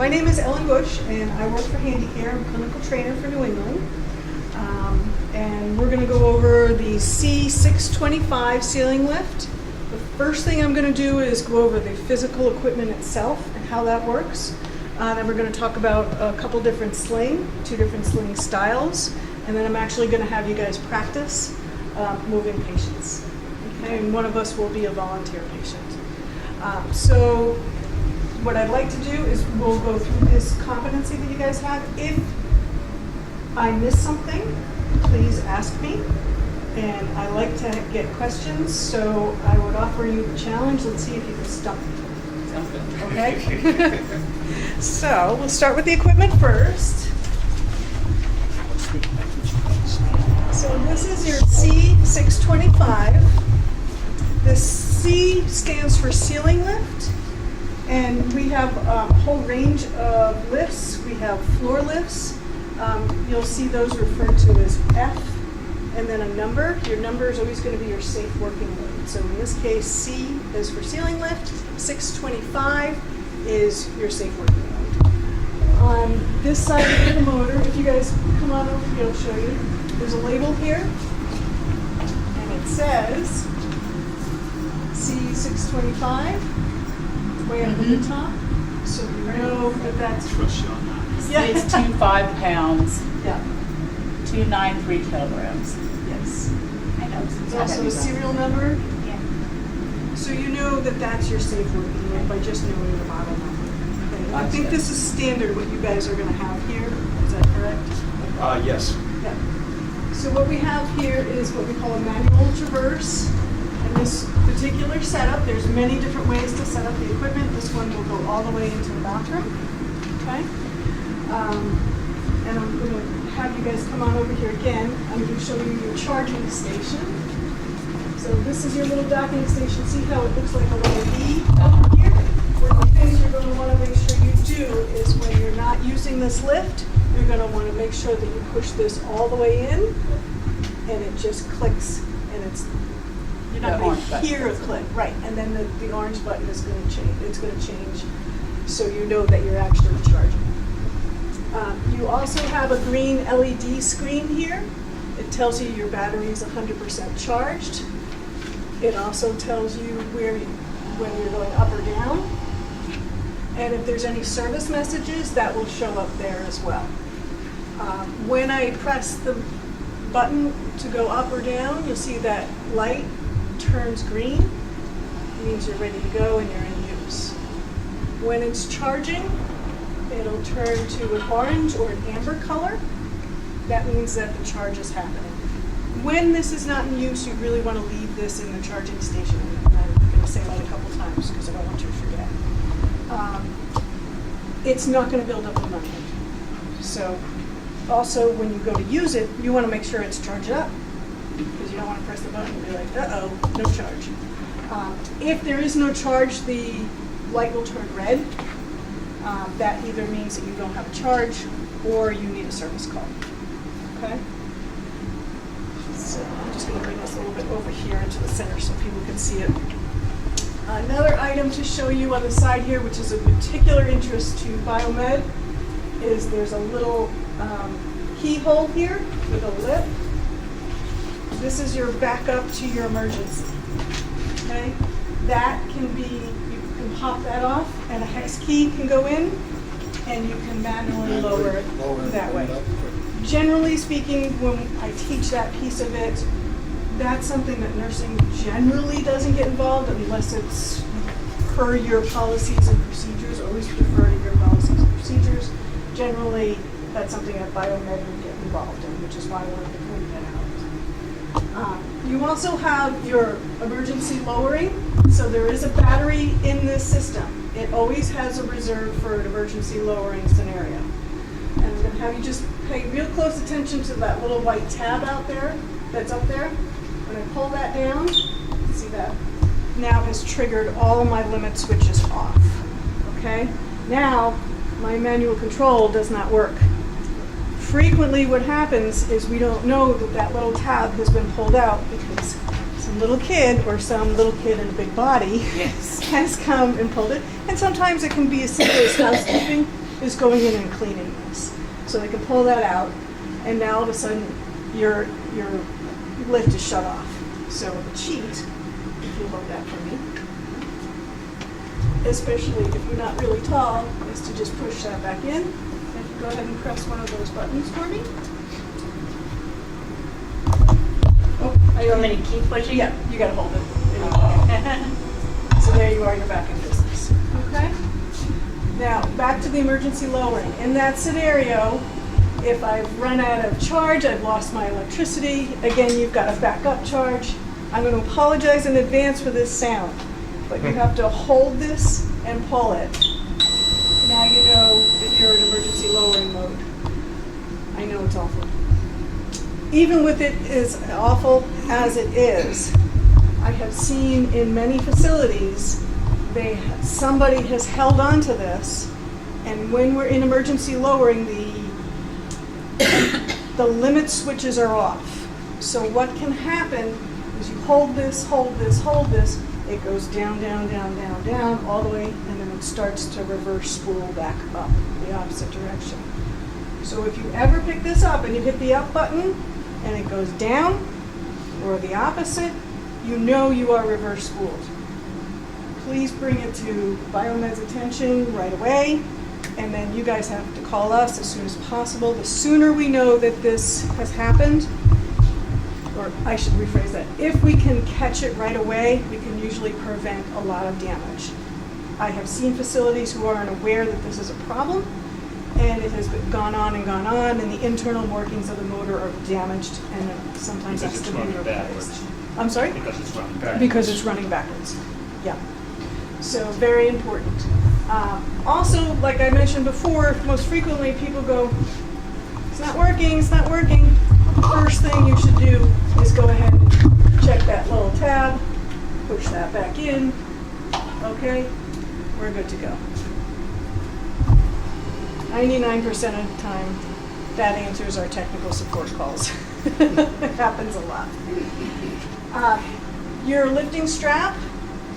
My name is Ellen Bush, and I work for Handicare. I'm a clinical trainer for New England. And we're going to go over the C625 ceiling lift. The first thing I'm going to do is go over the physical equipment itself and how that works. Then we're going to talk about a couple different two different sling styles. And then I'm actually going to have you guys practice moving patients. Okay? And one of us will be a volunteer patient. So what I'd like to do is we'll go through this competency that you guys have. If I miss something, please ask me. And I like to get questions, so I would offer you the challenge. Let's see if you can stump me. Sounds good. Okay? So we'll start with the equipment first. So this is your C625. The C stands for ceiling lift. And we have a whole range of lifts. We have floor lifts. You'll see those referred to as F and then a number. Your number is always going to be your safe working load. So in this case, C is for ceiling lift. 625 is your safe working load. On this side of the motor, if you guys come on over here, I'll show you. There's a label here, and it says C625, way up at the top. So you know that that's... Trust you on that. Yeah. It's 25 pounds, Yeah, 293 kilograms. yes. I know. There's also a serial number. Yeah. So you know that that's your safe working load by just knowing the model number. Okay. I think this is standard what you guys are going to have here. Is that correct? Yes. Yeah. So what we have here is what we call a manual traverse. And this particular setup, there's many different ways to set up the equipment. This one will go all the way into the bathroom. Okay? And I'm going to have you guys come on over here again. I'm going to show you your charging station. So this is your little docking station. See how it looks like a little V over here? One of the things you're going to want to make sure you do is when you're not using this lift, you're going to want to make sure that you push this all the way in, and it just clicks, and you're not going to hear a click, right? And then the orange button is going to change. It's going to change, so you know that you're actually charging. You also have a green LED screen here. It tells you your battery is 100% charged. It also tells you whether you're going up or down. And if there's any service messages, that will show up there as well. When I press the button to go up or down, you'll see that light turns green. It means you're ready to go and you're in use. When it's charging, it'll turn to an orange or an amber color. That means that the charge is happening. When this is not in use, you really want to leave this in the charging station. And I'm going to say that a couple times because I don't want you to forget. It's not going to build up momentum. So also when you go to use it, you want to make sure it's charged up because you don't want to press the button and be like, uh-oh, no charge. If there is no charge, the light will turn red. That either means that you don't have a charge or you need a service call. Okay? So I'm just going to bring this a little bit over here into the center so people can see it. Another item to show you on the side here, which is of particular interest to biomed, is there's a little keyhole here with a lip. This is your backup to your emergency. Okay? That can be, you can pop that off and a hex key can go in and you can manually lower it that way. Generally speaking, when I teach that piece of it, that's something that nursing generally doesn't get involved unless it's per your policies and procedures. Always refer to your policies and procedures. Generally, that's something that biomed would get involved in, which is why I wanted to point that out. You also have your emergency lowering. So there is a battery in this system. It always has a reserve for an emergency lowering scenario. And I'm going to have you just pay real close attention to that little white tab out there that's up there. When I pull that down, see that now has triggered all my limit switches off. Okay? Now, my manual control does not work. Frequently what happens is we don't know that that little tab has been pulled out because some little kid or some little kid in a big body Yes. has come and pulled it. And sometimes it can be as simple as housekeeping. is going in and cleaning this. So they can pull that out, and now all of a sudden your lift is shut off. So the cheat, if you look that for me, especially if you're not really tall, is to just push that back in. If you go ahead and press one of those buttons for me. Oh, You want me to keep pushing? yeah, you gotta hold it. So there you are, you're back in business. Okay? Now, back to the emergency lowering. In that scenario, if I've run out of charge, I've lost my electricity, again, you've got a backup charge. I'm going to apologize in advance for this sound, but you have to hold this and pull it. Now you know that you're in emergency lowering mode. I know it's awful. Even with it as awful as it is, I have seen in many facilities, somebody has held on to this, and when we're in emergency lowering, the limit switches are off. So what can happen is you hold this, it goes down, down, down, down, down, all the way, and then it starts to reverse spool back up the opposite direction. So if you ever pick this up and you hit the up button and it goes down, or the opposite, you know you are reverse spooled. Please bring it to Biomed's attention right away, and then you guys have to call us as soon as possible. The sooner we know that this has happened, or I should rephrase that, if we can catch it right away, we can usually prevent a lot of damage. I have seen facilities who aren't aware that this is a problem, and it has gone on, and the internal workings of the motor are damaged, and it sometimes has to be replaced. I'm sorry? Because it's running backwards. Because it's running backwards, yeah. So very important. Also, like I mentioned before, most frequently people go, it's not working, it's not working. First thing you should do is go ahead and check that little tab, push that back in, okay, we're good to go. 99% of the time, that answers our technical support calls. It happens a lot. Your lifting strap,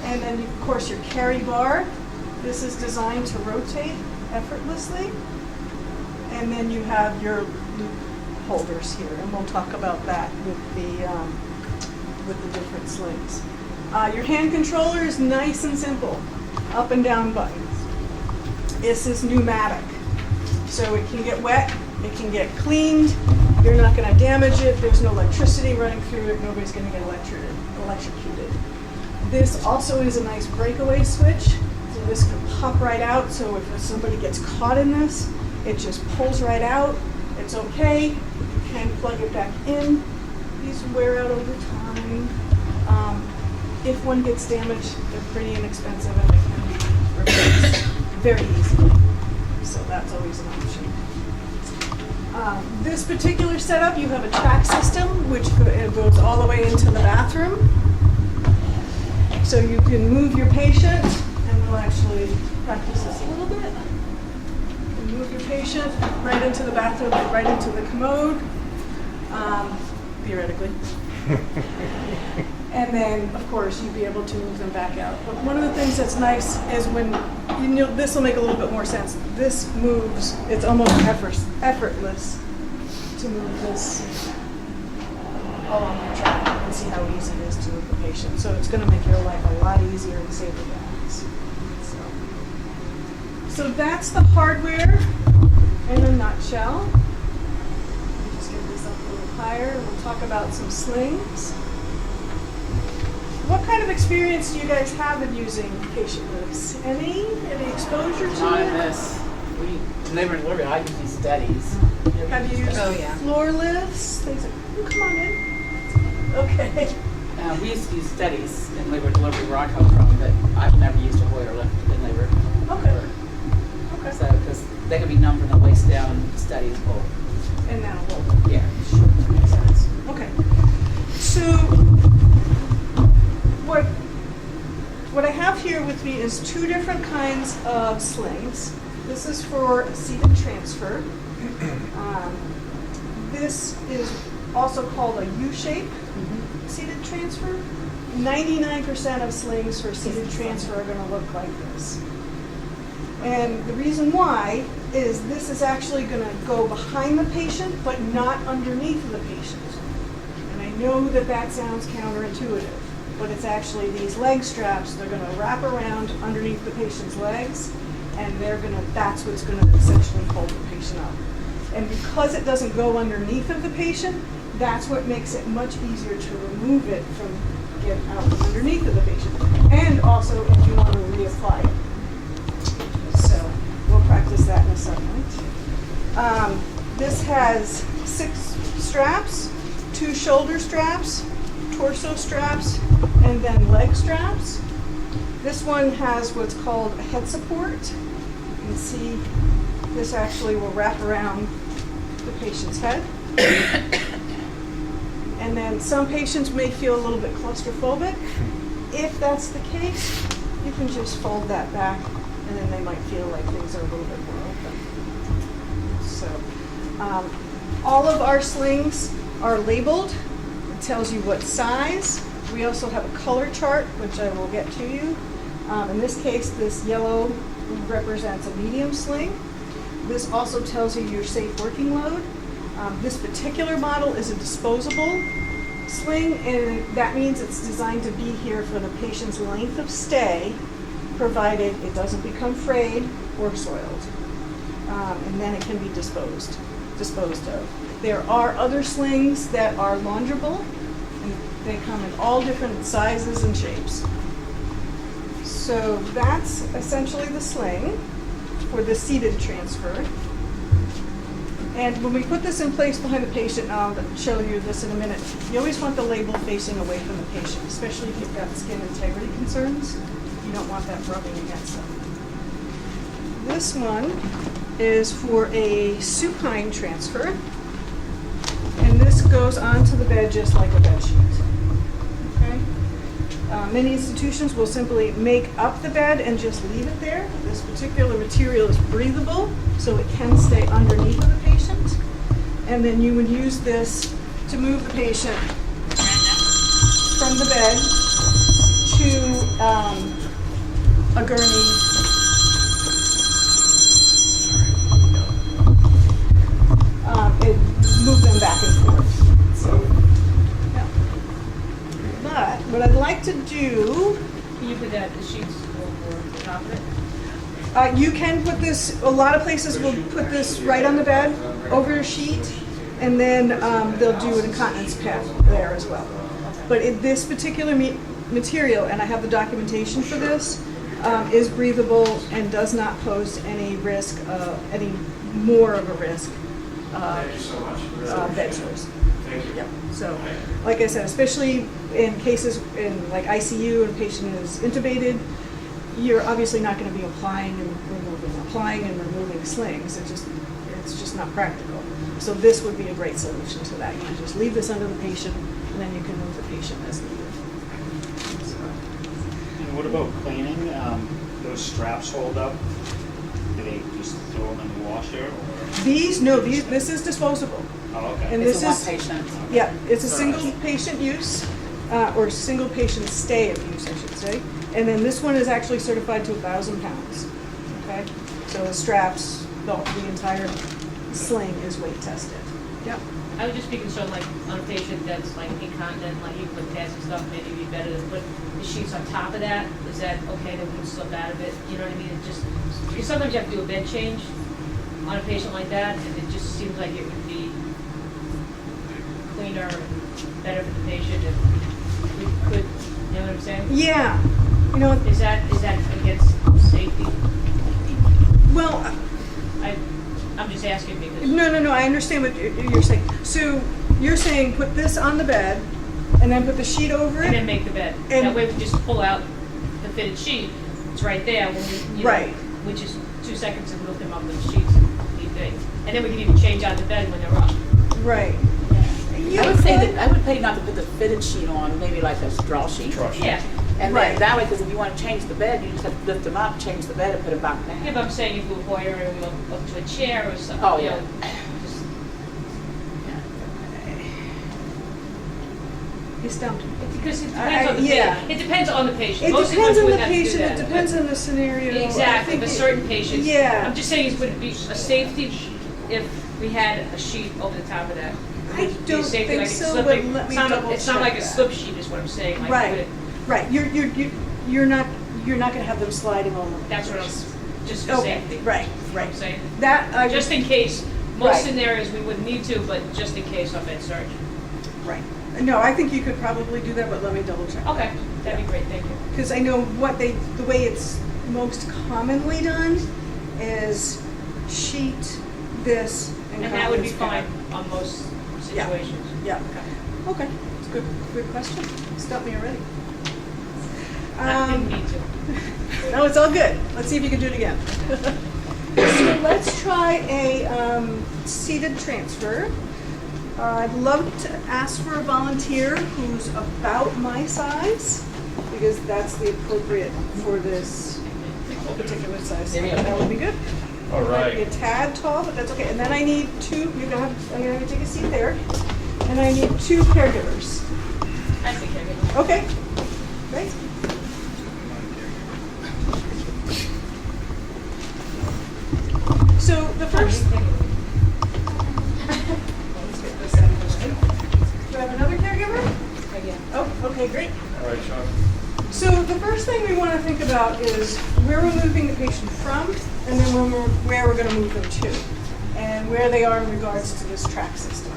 and then of course your carry bar. This is designed to rotate effortlessly. And then you have your loop holders here, and we'll talk about that with the different slings. Your hand controller is nice and simple, up and down buttons. This is pneumatic, so it can get wet, it can get cleaned, you're not going to damage it, there's no electricity running through it, nobody's going to get electrocuted. This also is a nice breakaway switch, so this can pop right out, so if somebody gets caught in this, it just pulls right out, it's okay, you can plug it back in. These wear out over time. If one gets damaged, they're pretty inexpensive and they can be replaced very easily, so that's always an option. This particular setup, you have a track system which goes all the way into the bathroom. So you can move your patient, and we'll actually practice this a little bit. You move your patient right into the bathroom, right into the commode, theoretically. And then, of course, you'd be able to move them back out. But one of the things that's nice is when, you know, this will make a little bit more sense. This moves, it's almost effortless to move this along the track and see how easy it is to move the patient. So it's going to make your life a lot easier and save your gas. So that's the hardware in a nutshell. Let me just get this up a little higher and we'll talk about some slings. What kind of experience do you guys have in using patient lifts? Any exposure to Not it? in this. In labor and delivery, I use these studies. Have you used floor lifts? Things like, oh, come on in. Okay. We used to use studies in labor and delivery where I come from, but I've never used a Hoyer lift in labor. Okay. Okay. So, because they can be numb from the waist down, and studies pull. And that'll hold. Yeah. Sure, that makes sense. Okay. So, what I have here with me is two different kinds of slings. This is for seated transfer. This is also called a U-shape seated transfer. 99% of slings for seated transfer are going to look like this. And the reason why is this is actually going to go behind the patient, but not underneath the patient. And I know that that sounds counterintuitive, but it's actually these leg straps. They're going to wrap around underneath the patient's legs, and that's what's going to essentially hold the patient up. And because it doesn't go underneath of the patient, that's what makes it much easier to remove it from getting out from underneath of the patient. And also if you want to reapply it. So we'll practice that in a second. This has 6 straps, 2 shoulder straps, torso straps, and then leg straps. This one has what's called a head support. You can see this actually will wrap around the patient's head. And then some patients may feel a little bit claustrophobic. If that's the case, you can just fold that back, and then they might feel like things are a little bit more open. So all of our slings are labeled. It tells you what size. We also have a color chart, which I will get to you. In this case, this yellow represents a medium sling. This also tells you your safe working load. This particular model is a disposable sling, and that means it's designed to be here for the patient's length of stay, provided it doesn't become frayed or soiled. And then it can be disposed of. There are other slings that are launderable, and they come in all different sizes and shapes. So that's essentially the sling for the seated transfer. And when we put this in place behind the patient, and I'll show you this in a minute, you always want the label facing away from the patient, especially if you've got skin integrity concerns. You don't want that rubbing against them. This one is for a supine transfer, and this goes onto the bed just like a bed sheet. Okay? Many institutions will simply make up the bed and just leave it there. This particular material is breathable, so it can stay underneath of the patient. And then you would use this to move the patient from the bed to a gurney. It move them back and forth. So, yeah. But what I'd like to do. Can you put the sheets over the top of it? You can put this, a lot of places will put this right on the bed, over a sheet, and then they'll do an incontinence pad there as well. But this particular material, and I have the documentation for this, is breathable and does not pose any risk, any more of a risk Thank you so much. bed sores. Thank you. Yep. So, like I said, especially in cases in like ICU and a patient is intubated, you're obviously not going to be applying and removing slings. It's just not practical. So this would be a great solution to that. You can just leave this under the patient, and then you can move the patient as needed. And what about cleaning? Those straps hold up? Do they just throw them in the washer? Or? This is disposable. Oh, okay. And It's this a one is, patient. yeah, it's a single patient use, or single patient stay of use, I should say. And then this one is actually certified to 1,000 pounds. Okay, so the straps, the entire sling is weight tested. Yep. I would just be concerned, like, on a patient that's like incontinent, like you put pads and stuff, maybe it'd be better to put the sheets on top of that. Is that okay, that we can slip out of it? You know what I mean? It just, because sometimes you have to do a bed change on a patient like that, and it just seems like it would be cleaner and better for the patient if we could, you know what I'm saying? Yeah. You know, Is that against safety? well, I'm just asking because. no, I understand what you're saying. So you're saying put this on the bed, and then put the sheet over it? And then make the bed. And- That way we just pull out the fitted sheet, it's right there when we, you know, Right. which is 2 seconds to lift them up with the sheets and leave things. And then we can even change out the bed when they're up. Right. You I would say could- that I would pay not to put the fitted sheet on, maybe like a straw sheet. Yeah. And Right. then that way, because if you want to change the bed, you just have to lift them up, change the bed, and put them back down. Yeah, but I'm saying if we were Hoyer and we go up to a chair or something, Oh, you yeah. know, just, He stumped me. Because it depends on the yeah. patient. It depends on the patient. It Most depends of on them the wouldn't have to do patient, it that. depends on the scenario. I Exactly, think but it- certain patients. Yeah. I'm just saying, would it be a safety if we had a sheet over the top of that? I Would it be a don't safety, think like so, slipping? but let me It's not- double It's not check like a that. slip sheet is what I'm saying, like, would Right, it- right, you're not gonna have them sliding all over. the that's what I'm, place. just for Okay, safety. right, That's what right. I'm saying. That, I Just would, in case, Right. most scenarios we wouldn't need to, but just in case of med surge. right. No, I think you could probably do that, but let me double check. Okay, that'd be great, thank you. Because I know the way it's most commonly done is sheet this and And that would be confidence fine pad. on most Yeah. situations. Yeah. Okay. Okay, it's a good question. Stumped me already. I didn't mean to. No, it's all good. Let's see if you can do it again. So let's try a seated transfer. I'd love to ask for a volunteer who's about my size, because that's the appropriate for this particular size. There we go. That would be good. All Might be a right. tad tall, but that's okay. And then I need two, I'm gonna have you take a seat there. And I need two caregivers. I think I can. Okay, great. So the first, let's get this out of the way. Do I have another caregiver? Oh, okay, great. All right, Sean. So the first thing we want to think about is where we're moving the patient from, and then where we're going to move them to, and where they are in regards to this track system.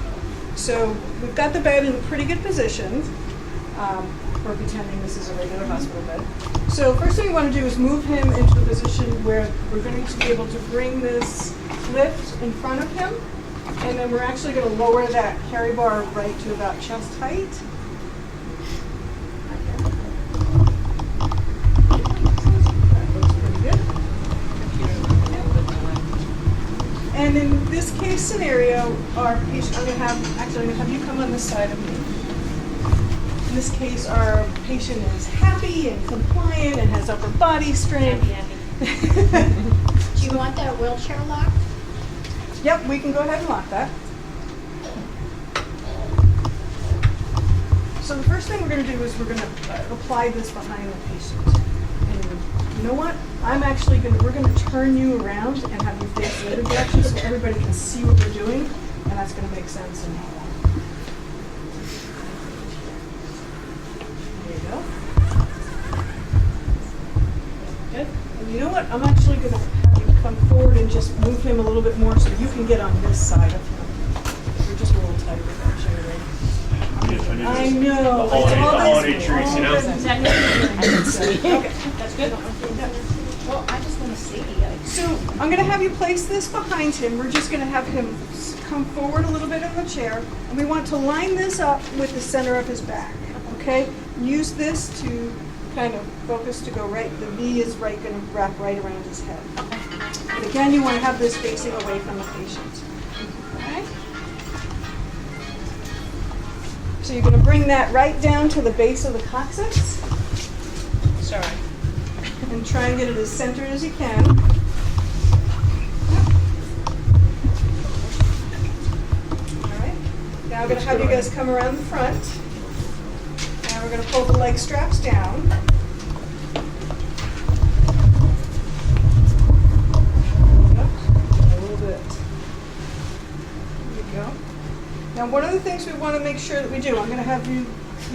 So we've got the bed in a pretty good position. We're pretending this is a regular hospital bed. So first thing we want to do is move him into a position where we're going to be able to bring this lift in front of him, and then we're actually going to lower that carry bar right to about chest height. That looks pretty good. And in this case scenario, our patient, I'm gonna have you come on this side of me. In this case, our patient is happy and compliant and has upper body strength. Happy. Do you want that wheelchair locked? Yep, we can go ahead and lock that. So the first thing we're going to do is we're going to apply this behind the patient. And you know what? We're going to turn you around and have you face the other direction so everybody can see what we're doing, and that's going to make sense. And there you go. Good. And you know what? I'm actually going to have you come forward and just move him a little bit more so you can get on this side of him. You're just a little tight with that chair, right? I know. The holiday- It's all the this- holiday treats, you know? all this- Okay. That's good. Well, I just want to see. So I'm going to have you place this behind him. We're just going to have him come forward a little bit in the chair. And we want to line this up with the center of his back. Okay? Use this to kind of focus to go right. The V is going to wrap right around his head. And again, you want to have this facing away from the patient. Okay? So you're going to bring that right down to the base of the coccyx. Sorry. And try and get it as centered as you can. Alright. Now I'm going to have you guys come around the front. And we're going to pull the leg straps down. A little bit. There you go. Now one of the things we want to make sure that we do, I'm going to have you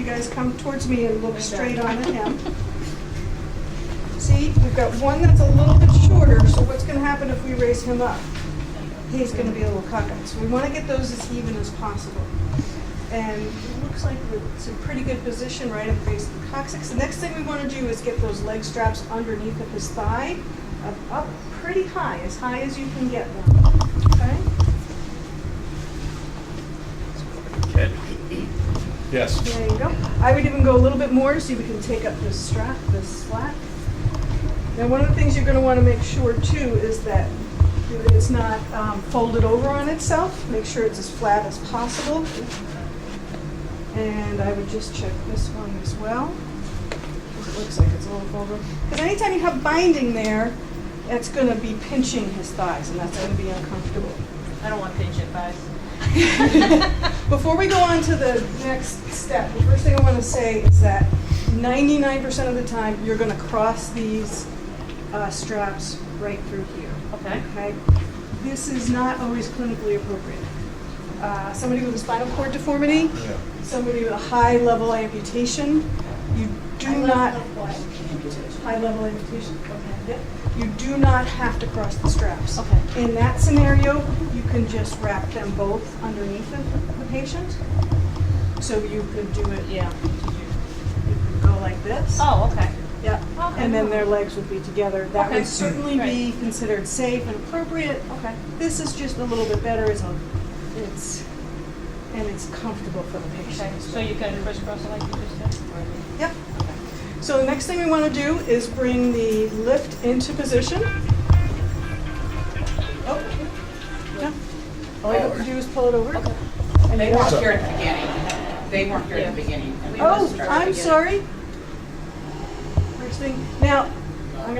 guys come towards me and look straight on at him. See, we've got one that's a little bit shorter, so what's going to happen if we raise him up? He's going to be a little cockeyed. So we want to get those as even as possible. And it looks like it's in pretty good position right at the base of the coccyx. The next thing we want to do is get those leg straps underneath of his thigh, up pretty high as you can get them. Okay? Okay. Yes. There you go. I would even go a little bit more to see if we can take up this strap, this slack. Now, one of the things you're going to want to make sure too is that it's not folded over on itself. Make sure it's as flat as possible. And I would just check this one as well, because it looks like it's a little folded. Because anytime you have binding there, it's going to be pinching his thighs, and that's going to be uncomfortable. I don't want pinch thighs. Before we go on to the next step, the first thing I want to say is that 99% of the time, you're going to cross these straps right through here. Okay. Okay? This is not always clinically appropriate. Somebody with a spinal cord deformity, somebody with a high-level amputation, you do not... High-level amputation? Okay. Yep. You do not have to cross the straps. Okay. In that scenario, you can just wrap them both underneath the patient. So you could do it, Yeah. you could go like this. Oh, okay. Yep. Okay. And then their legs would be together. That Okay. would certainly be considered safe and appropriate. Okay. This is just a little bit better. It's comfortable for the Okay, patient. so you can crisscross it like you just did? Yep. So the next thing we want to do is bring the lift into position. Oh, yeah. All you have to do is pull it over. And They you weren't don't- here at the beginning. They weren't here at the beginning. and we Oh, must start at the I'm beginning. sorry. First thing, now, I'm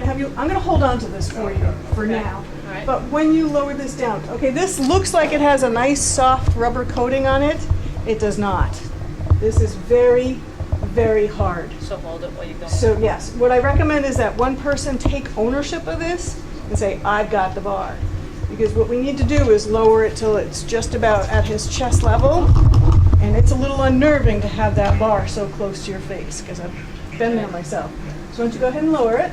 gonna hold on to this for you for now. All right. But when you lower this down, okay, this looks like it has a nice soft rubber coating on it. It does not. This is very, very hard. So hold it while you go. So yes, what I recommend is that one person take ownership of this and say, I've got the bar. Because what we need to do is lower it till it's just about at his chest level. And it's a little unnerving to have that bar so close to your face, because I've been there myself. So why don't you go ahead and lower it.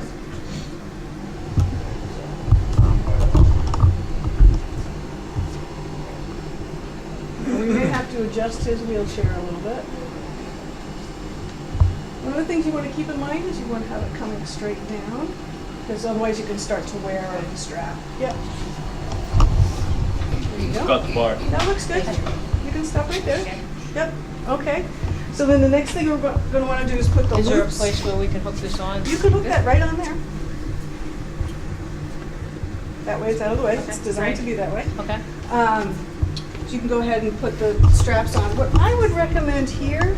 We may have to adjust his wheelchair a little bit. One of the things you want to keep in mind is you want to have it coming straight down, because otherwise you can start to wear out the strap. Yep. There you go. Got the bar. That looks good. You can stop right there. Yep. Okay. So then the next thing we're going to want to do is put the Is there a loops. place where we can hook this on? You can hook that right on there. That way it's out of the way. Okay, It's designed to great. be that way. Okay. So you can go ahead and put the straps on. What I would recommend here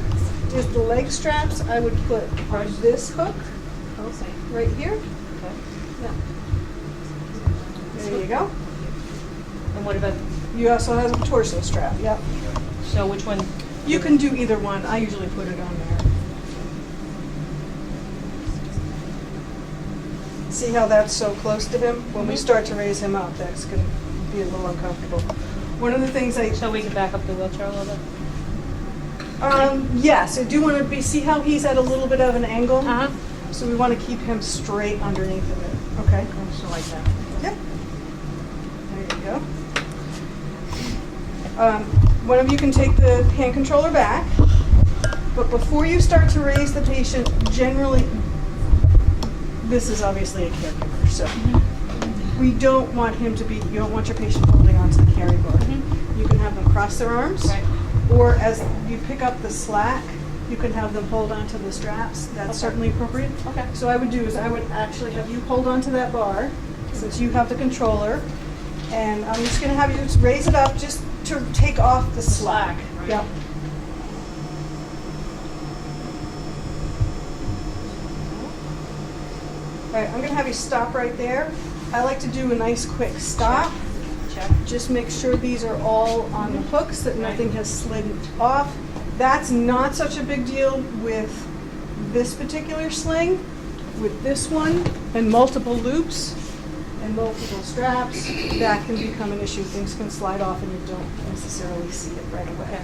is the leg straps. I would put on this hook Okay. right here. Okay. Yeah. There you go. And what about, You also have a torso strap. Yep. so which one? You can do either one. I usually put it on there. See how that's so close to him? When we start to raise him up, that's going to be a little uncomfortable. One of the things So we can back up the wheelchair a little bit? yes, I do want to see how he's at a little bit of an angle. Uh-huh. So we want to keep him straight underneath of it. Okay. So like that. Yep. There you go. One of you can take the hand controller back, but before you start to raise the patient, generally, this is obviously a caregiver, so we don't want him to be, you don't want your patient holding onto the carry bar. You can have them cross their arms, Right. or as you pick up the slack, you can have them hold onto the straps. That's certainly appropriate. Okay. So I would do is I would actually have you hold onto that bar, since you have the controller, and I'm just gonna have you just raise it up just to take off the slack. right. Yep. All right, I'm gonna have you stop right there. I like to do a nice quick stop. Check. Just make sure these are all on the hooks, that nothing has slid off. That's not such a big deal with this particular sling. With this one and multiple loops and multiple straps, that can become an issue. Things can slide off and you don't necessarily see it right away. Okay.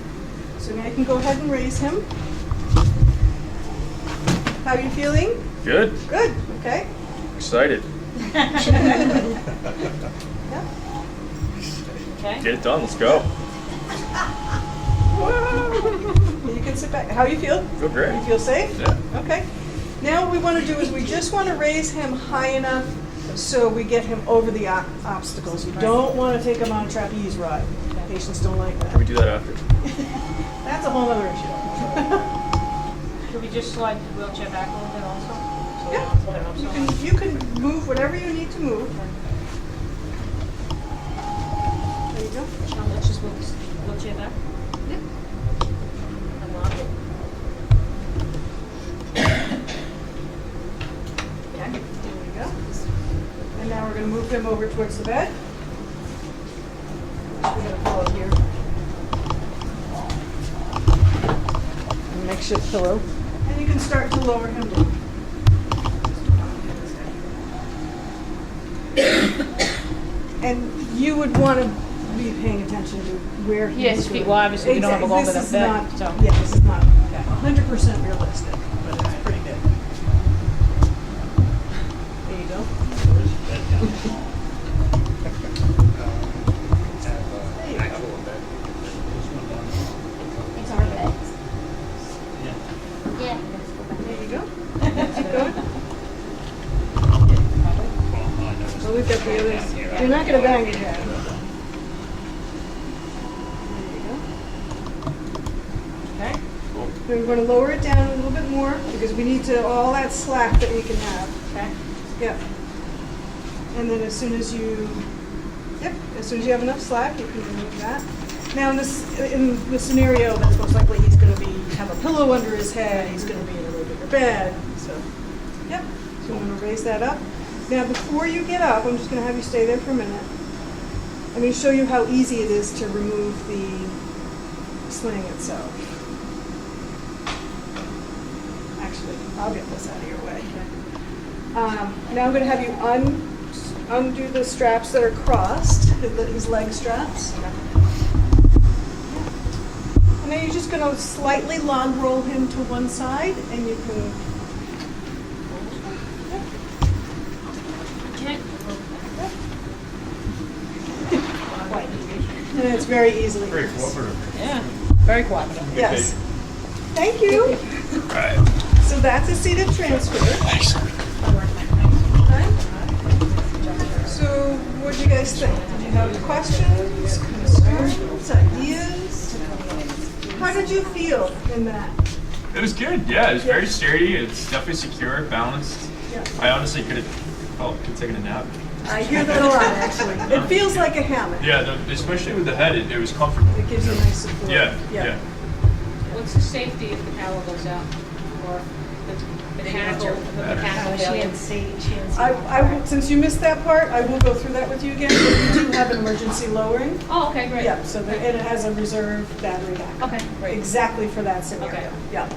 So now you can go ahead and raise him. How are you feeling? Good. Good, okay. Excited. Yeah. Okay. Get it done. Let's go. You can sit back. How do you feel? Feel great. You feel safe? Yeah. Okay. Now what we want to do is we just want to raise him high enough so we get him over the obstacles. You don't want to take him on a trapeze ride. Patients don't like Can we that. do that after? That's a whole other issue. Could we just slide the wheelchair back a little bit also? So we Yeah. don't put it up so much? You can move whatever you need to move. There you go. Let's just move this wheelchair back. Yep. Unlock it. There we go. And now we're going to move him over towards the bed. We're going to follow here. makeshift pillow. And you can start to lower him down. And you would want to be paying attention to where he's Yeah, his feet, well, obviously, we don't have a Exactly. longer This than is that, not- so. Yeah, this is not 100% realistic, but it's pretty good. There you go. Where's the bed down the hall? There you go. Actual bed. There's one down the hall. It's our bed. Yeah. Yeah. let's go back. There you go. Keep going. Well, I noticed So we've got the down others. here. You're not going to bang your head. There you go. Okay. We're going to lower it down a little bit more because we need to all that slack that we can have. Okay. Yep. And then as soon as you have enough slack, you can remove that. Now in the scenario, that's most likely he's going to have a pillow under his head. He's going to be in a little bigger bed. So, yep. So I'm going to raise that up. Now before you get up, I'm just going to have you stay there for a minute. I'm going to show you how easy it is to remove the sling itself. Actually, I'll get this out of your way. Now I'm going to have you undo the straps that are crossed, his leg straps. And then you're just going to slightly log roll him to one side, and you can. And it's very easily. Very fixed. cooperative. Yeah, very cooperative. Yes. Thank you. All right. So that's a seated transfer. So what do you guys think? Did you have questions, concerns, ideas? How did you feel in that? It was good. Yeah, it was very sturdy. It's definitely secure, balanced. Yeah. I honestly could have taken a nap. I hear that a lot, actually. It feels like a hammock. Yeah, especially with the head, it was comfortable. It gives you nice support. Yeah. What's the safety if the power goes out? Or the mechanical failure? I will, since you missed that part, I will go through that with you again. But we do have an emergency lowering. Oh, okay, great. Yeah, so and it has a reserve battery backup. Okay, great. Exactly for that scenario. Okay. Yeah.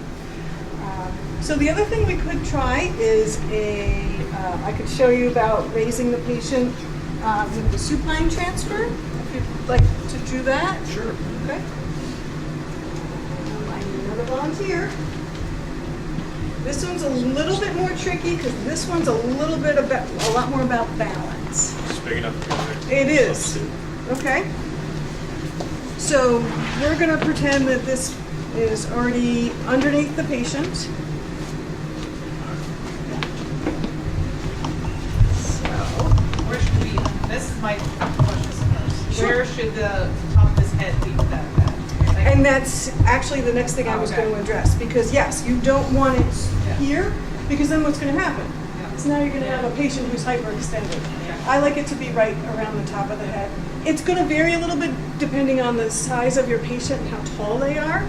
So the other thing we could try is I could show you about raising the patient with the supine transfer. If you'd like to do that. Sure. Okay. I need another volunteer. This one's a little bit more tricky because this one's a lot more about balance. It's big enough to go there. It is. Okay. So we're going to pretend that this is already underneath the patient. Where should we, this is my question. Sure. Where should the top of his head be with that bed? And that's actually the next thing I was Okay. going to address, because yes, you don't want it Yeah. here, because then what's going to happen? Yeah. So now you're going to have a patient who's hyperextended. Yeah. I like it to be right around the top of the head. It's going to vary a little bit depending on the size of your patient and how tall they are,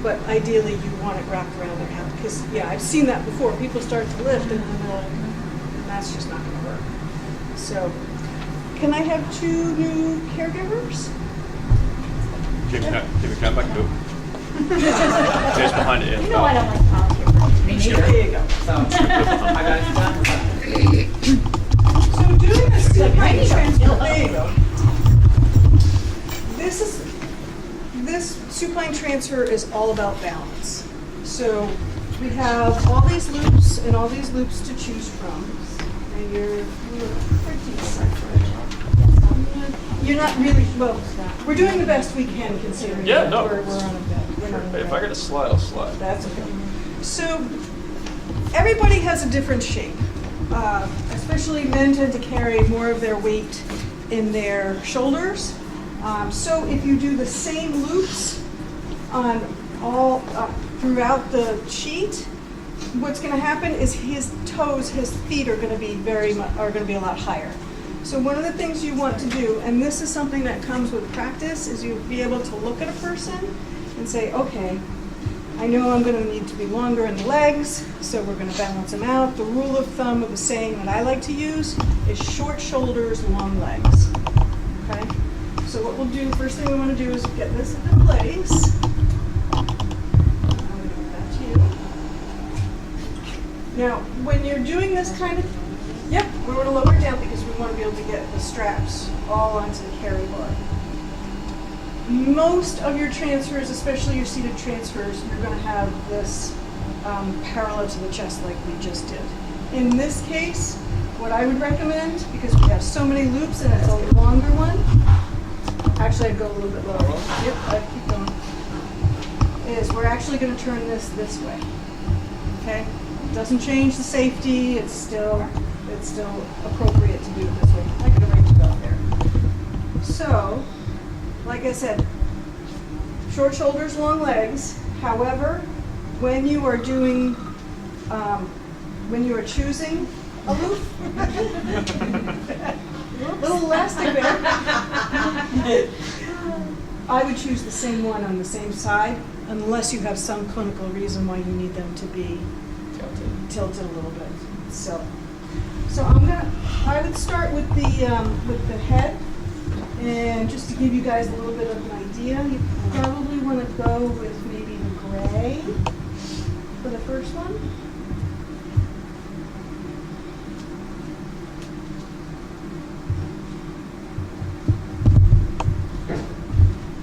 but ideally you want it wrapped around their head, because yeah, I've seen that before. People start to lift and that's just not going to work. So, can I have 2 new caregivers? Jimmy, can I back you up? Just behind it. You know I don't like volunteer work. There you go. So, I got it done. So doing a supine ready to transfer, go. there you go. This supine transfer is all about balance. So we have all these loops and all these loops to choose from. And you're not really, well, we're doing the best we can considering Yeah, that no. we're on a bed. We're on a If bed. I got to slide, I'll slide. That's okay. So everybody has a different shape. Especially men tend to carry more of their weight in their shoulders. So if you do the same loops on all throughout the sheet, what's going to happen is his toes, his feet are going to be a lot higher. So one of the things you want to do, and this is something that comes with practice, is you'll be able to look at a person and say, okay, I know I'm going to need to be longer in the legs, so we're going to balance them out. The rule of thumb of the saying that I like to use is short shoulders, long legs. Okay? So what we'll do, first thing we want to do is get this into place. Now, when you're doing this kind of, yep, we want to lower it down because we want to be able to get the straps all onto the carry bar. Most of your transfers, especially your seated transfers, you're going to have this parallel to the chest like we just did. In this case, what I would recommend, because we have so many loops and it's a longer one, actually I'd go a little bit lower. Yep, I'd keep going. Is we're actually going to turn this way. Okay? It doesn't change the safety. It's still appropriate to do it this way. I could have ready to go there. So, like I said, short shoulders, long legs. However, when you are doing, when you are choosing a loop, little elastic there, I would choose the same one on the same side, unless you have some clinical reason why you need them to be tilted a little bit. So I would start with the head, and just to give you guys a little bit of an idea, you probably want to go with maybe the gray for the first one.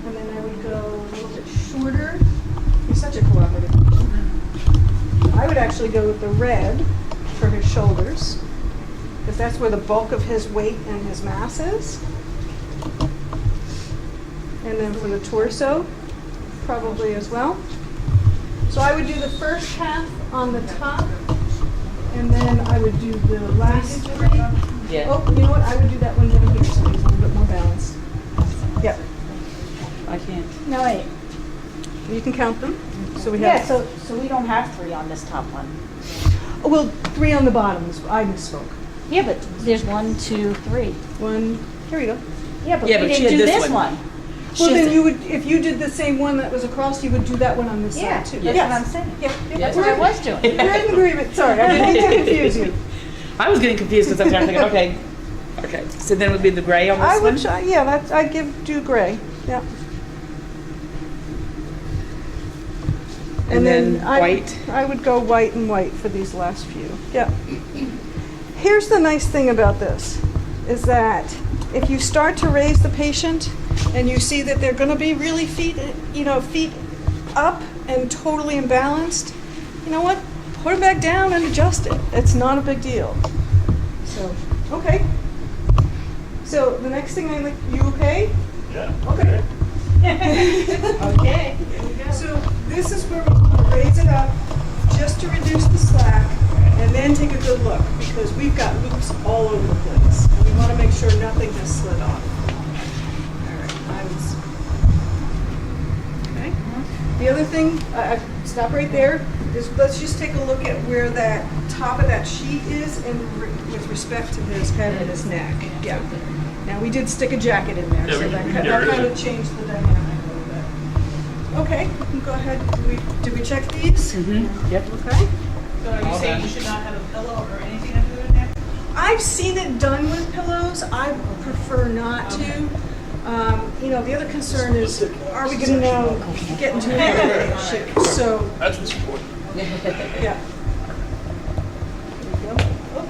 And then I would go a little bit shorter. He's such a cooperative patient. I would actually go with the red for his shoulders, because that's where the bulk of his weight and his mass is. And then for the torso, probably as well. So I would do the first half on the top, and then I would do the last three. Yeah. Oh, you know what? I would do that one down here so he's a little bit more balanced. Yep. I can't. No, wait. You can count them. So we Yeah, have. so we don't have 3 on this top one. Oh, well, 3 on the bottom. I misspoke. Yeah, but there's 1, 2, 3. 1. Here we go. Yeah, but Yeah, we but she didn't had do this this one. one. Well, then you would, if you did the same one that was across, you would do that one on this Yeah, side too. that's Yes. what I'm saying. Yeah, That's what I was doing. We're in agreement. Sorry, I didn't mean to confuse you. I was getting confused because I was thinking, okay. So then it would be the gray on this I one? would, yeah, that's, I'd do gray. Yeah. And then white? I would go white and white for these last few. Yeah. Here's the nice thing about this, is that if you start to raise the patient and you see that they're going to be really feet up and totally imbalanced, you know what? Put them back down and adjust it. It's not a big deal. So, okay. So the next thing you okay? Yeah. Okay. Okay. So this is where we're going to raise it up just to reduce the slack, and then take a good look, because we've got loops all over the place. And we want to make sure nothing has slid off. All right, okay. The other thing, stop right there, is let's just take a look at where that top of that sheet is with respect to his head and his neck. Yeah. Now, we did stick a jacket in there, Yeah, so we that can kind get rid of of it. changed the dynamic a little bit. Okay, you can go ahead. Did we check these? Mm-hmm. Yep. Okay. So are you saying you should not have a pillow or anything under the neck? I've seen it done with pillows. I prefer not to. The other concern is, are we going to now get into another shit? So, That's what's important. yeah. There we go. Oh,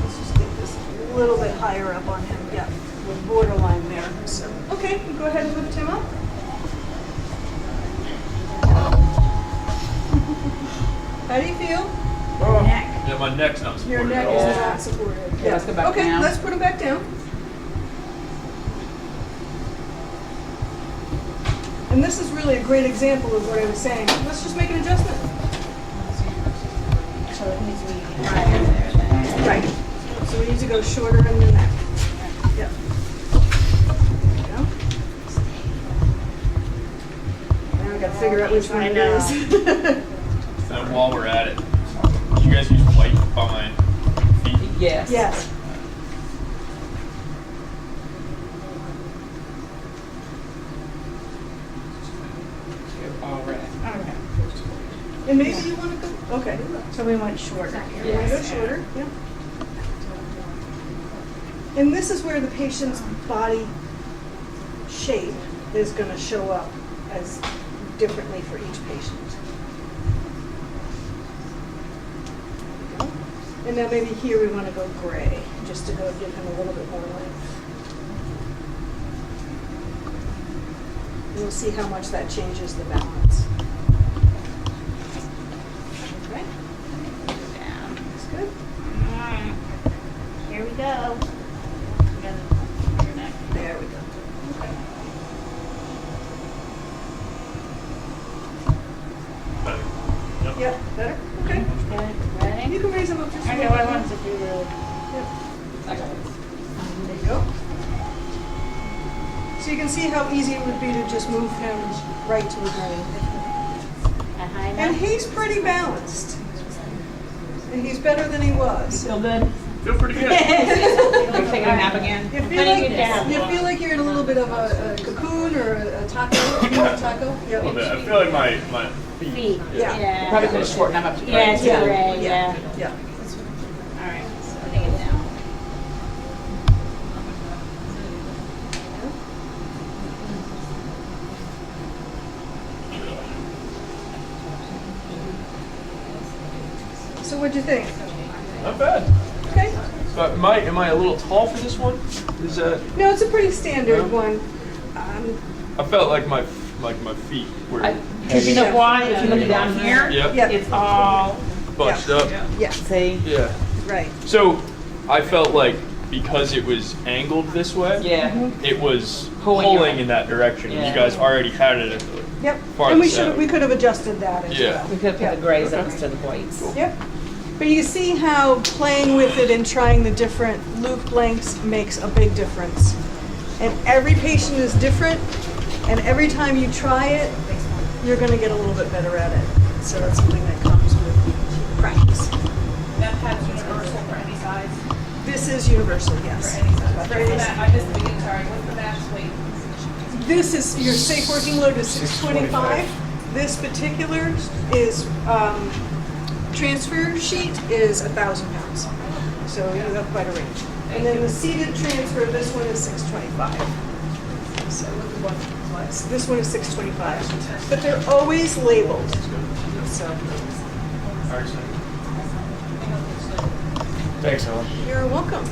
let's just get this a little bit higher up on him. Yeah, with borderline there. So, okay, you go ahead and lift him up. How do you feel? Yeah, my neck's not supported Your neck at is all. not supported. Yeah, let's go back okay, down. let's put him back down. And this is really a great example of what I was saying. Let's just make an adjustment. So it needs to be higher there then. Right. So we need to go shorter in the neck. Yep. There we go. Now we got to figure out which one I it know. is. And while we're at it, you guys use white behind feet? Yes. Yes. All right. Okay. And maybe you want to go. Okay. So we went shorter You here. want to go shorter? Yep. And this is where the patient's body shape is going to show up as differently for each patient. And then maybe here we want to go gray, just to go give him a little bit more length. And we'll see how much that changes the balance. Okay, Down. that's good. Alright. Here we go. There we go. Okay. Yeah, better? Okay. Okay, You ready? can raise them up just a I little know I bit. wanted to do the, Yep. I got it. There you go. So you can see how easy it would be to just move him right to the green. a high And note. he's pretty balanced. And he's better than he was. Feel good? Feel pretty good. Are you taking a nap again? You feel Putting like it down. you're in a little bit of a cocoon or a taco. Taco. A little bit. I feel like my feet. Feet. Yeah. Yeah. Probably could have shortened them up to Yeah, gray. it's Yeah. gray, yeah. Yeah. All right, so putting it down. So what'd you think? Not bad. Okay. Am I a little tall for this one? Is that? No, it's a pretty standard Yeah. one. I felt like my feet were Because you know why? If you look down here, Yep. Yeah. it's all, bunched up. Yeah. see? Yeah. Right. So I felt like because it was angled this way, Yeah. it was Pulling you pulling in. in that direction. Yeah. You guys already had it at the Yep. farthest And we out. could have adjusted that as Yeah. well. We could have put the grays up instead of the whites. Yep. But you see how playing with it and trying the different loop lengths makes a big difference. And every patient is different, and every time you try it, you're going to get a little bit better at it. So that's something that comes with practice. That pad's universal for any size, This is universal, yes. for any size. For any That- I missed the beginning, sorry, what's the max weight? This is, your safe working load is 625. This particular is, transfer sheet is 1,000 pounds. So you have quite a range. And then the seated transfer, this one is 625. So what was, this one is 625. But they're always labeled. So Thanks, Ellen. you're welcome.